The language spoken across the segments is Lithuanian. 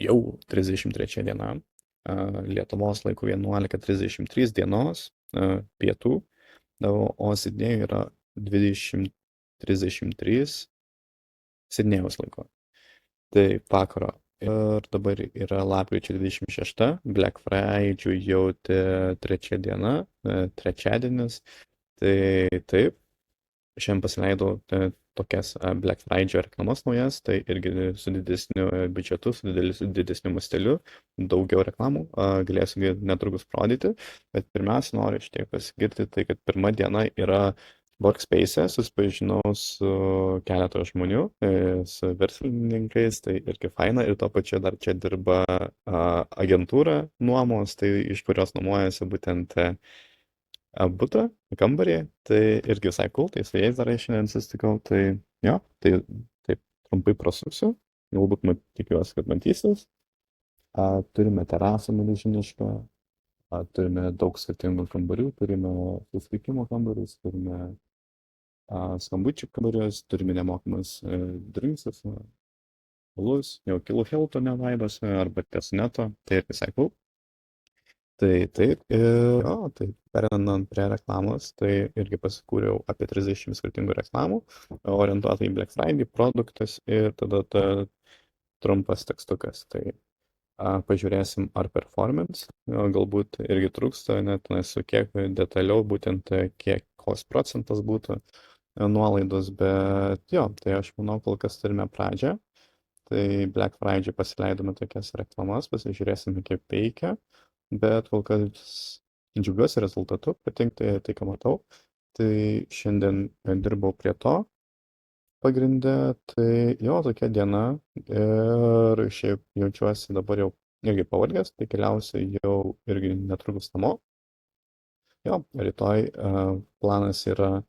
jau 33 diena, Lietuvos laiku 11:33 dienos pietų, o Sidnėjuje yra 20:33 Sidnėjaus laiku. Tai vakaro. Ir dabar yra lapkričio 26, Black Friday jau trečia diena, trečiadienis. Tai taip, šiandien pasileidau tokias Black Friday reklamas naujas, tai irgi su didesniu biudžetu, su didesniu masteliu, daugiau reklamų, galėsiu netrukus parodyti, bet pirmiausia noriu šiek tiek pasigirti, tai kad pirma diena yra Workspace, susipažinau su keletą žmonių, su verslininkais, tai irgi faina, ir tuo pačiu dar čia dirba agentūra nuomos, tai iš kurios nuomojasi būtent butą, kambarį, tai irgi visai cool, tai su jais dar šiandien susitikau, tai jo, tai taip trumpai prasuksiu, galbūt tikiuosi, kad matysis. Turime terasą milžinišką, turime daug skirtingų kambarių, turime susitikimo kambarius, turime skambučių kambarius, turime nemokamas drinksas, alus, jau kilų Hiltone vaibas arba Tesneto, tai ir visai cool. Tai taip, tai pereinant prie reklamos, tai irgi pasikūriau apie 30 skirtingų reklamų, orientuota į Black Friday produktus ir tada trumpas tekstukas. Tai pažiūrėsim, ar performance, galbūt irgi trūksta, net nesu kiek detaliau, būtent kiek koks procentas būtų nuolaidos, bet jo, tai aš manau, kol kas turime pradžią. Tai Black Friday pasileidome tokias reklamas, pasižiūrėsime, kaip veikia, bet kol kas džiaugiuosi rezultatu, patinka tai, ką matau. Tai šiandien dirbau prie to pagrindę, tai jo, tokia diena ir šiaip jaučiuosi dabar jau irgi pavargęs, tai keliausiu jau irgi netrukus namo. Jo, rytoj planas yra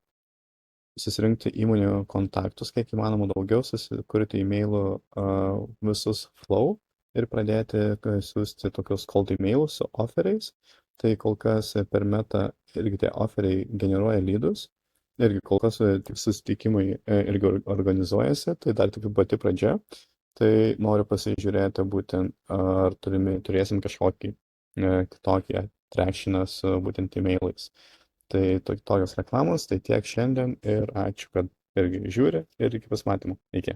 susirinkti įmonių kontaktus, kiek įmanoma daugiau, susikurti e-mailų visus flow ir pradėti siūsti tokius cold emailus su offeriais. Tai kol kas per metą irgi tie offeriai generuoja lydus, irgi kol kas tik susitikimai irgi organizuojasi, tai dar tik pati pradžia. Tai noriu pasižiūrėti būtent, ar turėsim kažkokį kitokį tractioną su būtent e-mailais. Tai tokios reklamos, tai tiek šiandien ir ačiū, kad irgi žiūri ir iki pasimatymų. Iki.